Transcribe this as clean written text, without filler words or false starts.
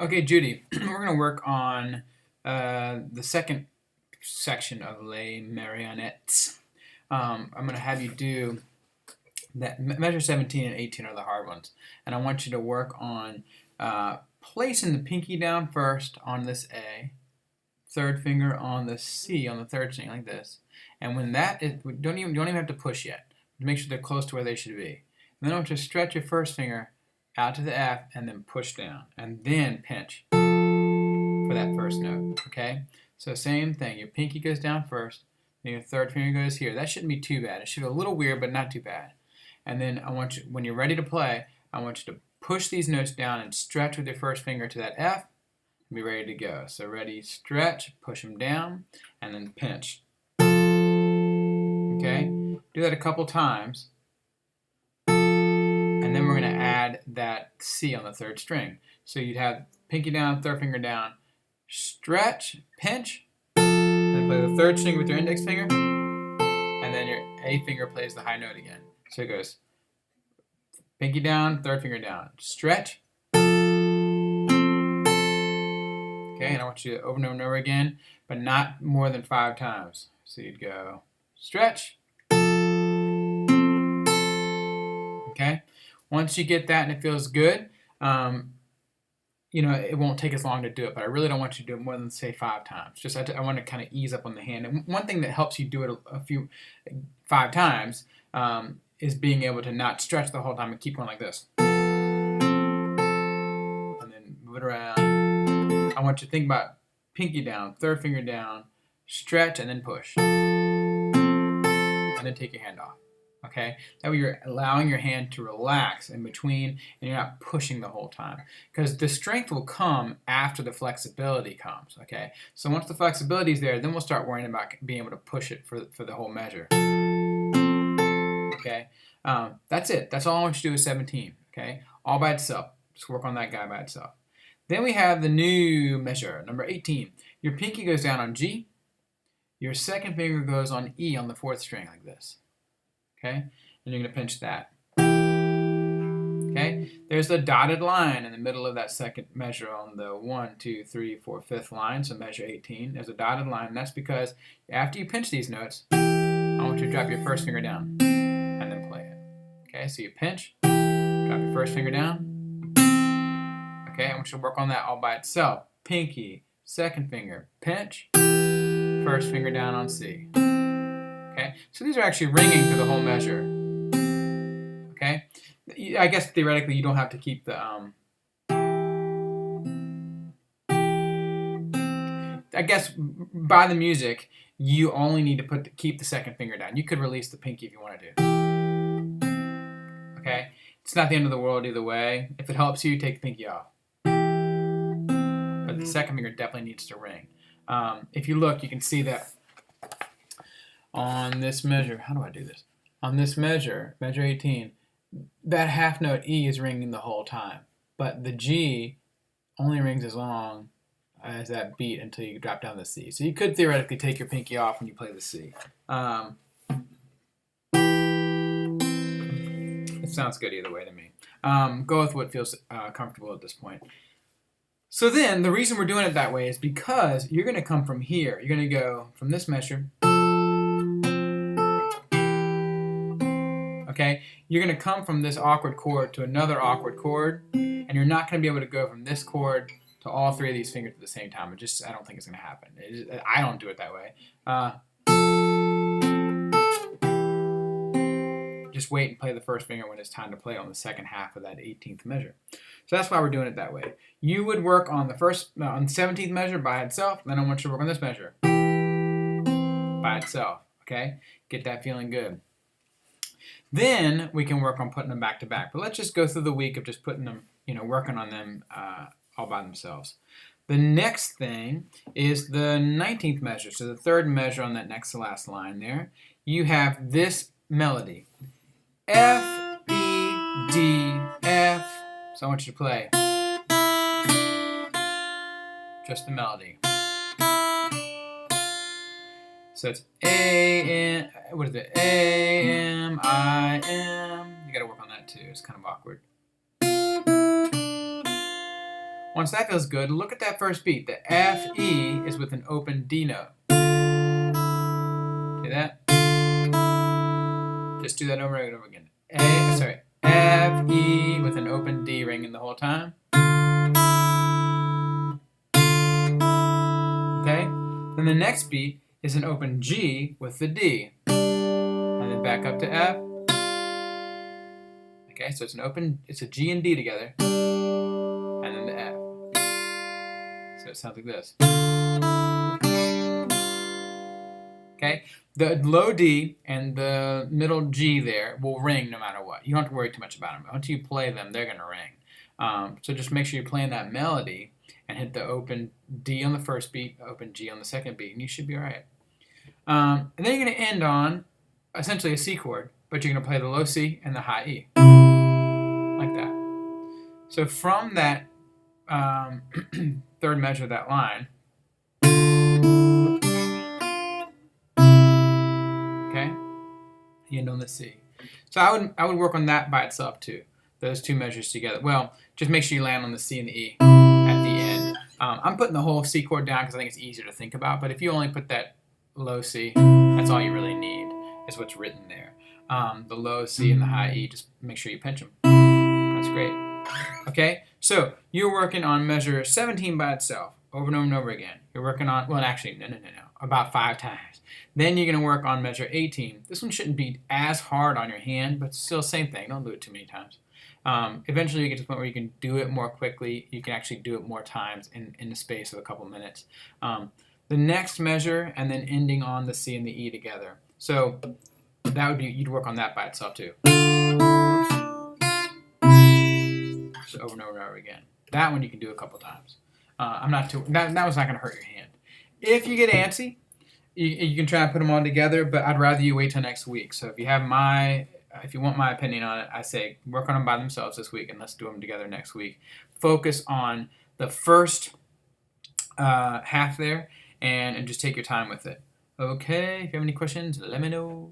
Okay, Judy, we're going to work on the second section of Les Marionettes. I'm going to have you do that. Measure 17 and 18 are the hard ones. And I want you to work on placing the pinky down first on this A, third finger on the C on the third string like this. And when that is, you don't even have to push yet. Make sure they're close to where they should be. And then I want you to stretch your first finger out to the F and then push down and then pinch for that first note, okay? So same thing, your pinky goes down first, then your third finger goes here. That shouldn't be too bad. It should be a little weird, but not too bad. And then I want you, when you're ready to play, I want you to push these notes down and stretch with your first finger to that F and be ready to go. So ready, stretch, push them down, and then pinch. Okay? Do that a couple times. And then we're going to add that C on the third string. So you'd have pinky down, third finger down, stretch, pinch, and play the third string with your index finger, and then your A finger plays the high note again. So it goes pinky down, third finger down, stretch. Okay, and I want you to over and over and over again, but not more than 5 times. So you'd go stretch. Okay. Once you get that and it feels good, you know, it won't take as long to do it, but I really don't want you to do it more than, say, 5 times. Just I want to kind of ease up on the hand. And one thing that helps you do it 5 times is being able to not stretch the whole time and keep going like this. And then move it around. I want you to think about pinky down, third finger down, stretch, and then push. And then take your hand off. Okay, that way you're allowing your hand to relax in between and you're not pushing the whole time, because the strength will come after the flexibility comes. Okay, so once the flexibility is there, then we'll start worrying about being able to push it for the whole measure. Okay, that's it. That's all I want you to do with 17. Okay, all by itself. Just work on that guy by itself. Then we have the new measure, number 18. Your pinky goes down on G. Your second finger goes on E on the fourth string like this. Okay, and you're going to pinch that. Okay, there's the dotted line in the middle of that second measure on the 1, 2, 3, 4, 5th line, so measure 18. There's a dotted line, and that's because after you pinch these notes, I want you to drop your first finger down and then play it. Okay, so you pinch, drop your first finger down. Okay, I want you to work on that all by itself. Pinky, second finger, pinch, first finger down on C. Okay, so these are actually ringing through the whole measure. Okay, I guess theoretically you don't have to keep the I guess by the music you only need to keep the second finger down. You could release the pinky if you wanted to. Okay, it's not the end of the world either way. If it helps you, take the pinky off. But the second finger definitely needs to ring. If you look, you can see that on this measure, how do I do this? On this measure, measure 18, that half note E is ringing the whole time, but the G only rings as long as that beat until you drop down the C. So you could theoretically take your pinky off when you play the C. It sounds good either way to me. Go with what feels comfortable at this point. So then, the reason we're doing it that way is because you're going to come from here. You're going to go from this measure. Okay, you're going to come from this awkward chord to another awkward chord, and you're not going to be able to go from this chord to all 3 of these fingers at the same time. I don't think it's going to happen. I don't do it that way. Just wait and play the first finger when it's time to play on the second half of that 18th measure. So that's why we're doing it that way. You would work on the 17th measure by itself, then I want you to work on this measure by itself. Okay, get that feeling good. Then we can work on putting them back to back. But let's just go through the week of just putting them, working on them all by themselves. The next thing is the 19th measure. So the third measure on that next to last line there. You have this melody. F, E, D, F. So I want you to play just the melody. So it's A, M, what is it? A, M, I, M. You gotta work on that too, it's kind of awkward. Once that feels good, look at that first beat. The F, E is with an open D note. See that? Just do that over and over again. F, E with an open D ringing the whole time. Okay? Then the next beat is an open G with the D. And then back up to F. Okay, so it's a G and D together. And then the F. So it sounds like this. Okay? The low D and the middle G there will ring no matter what. You don't have to worry too much about them. Once you play them, they're going to ring. So just make sure you're playing that melody and hit the open D on the first beat, open G on the second beat, and you should be all right. And then you're going to end on essentially a C chord, but you're going to play the low C and the high E. Like that. So from that third measure of that line, okay, you end on the C. So I would work on that by itself too. Those two measures together. Well, just make sure you land on the C and the E at the end. I'm putting the whole C chord down because I think it's easier to think about, but if you only put that low C, that's all you really need, is what's written there. The low C and the high E, just make sure you pinch them. That's great. Okay, so you're working on measure 17 by itself, over and over and over again. You're working on, well actually, no, about 5 times. Then you're going to work on measure 18. This one shouldn't be as hard on your hand, but still same thing. Don't do it too many times. Eventually you get to the point where you can do it more quickly. You can actually do it more times in the space of a couple minutes. The next measure, and then ending on the C and the E together. So that would be, you'd work on that by itself too. Just over and over and over again. That one you can do a couple times. That was not going to hurt your hand. If you get antsy, you can try and put them all together, but I'd rather you wait till next week. So if you want my opinion on it, I say work on them by themselves this week and let's do them together next week. Focus on the first half there and just take your time with it. Okay, if you have any questions, let me know.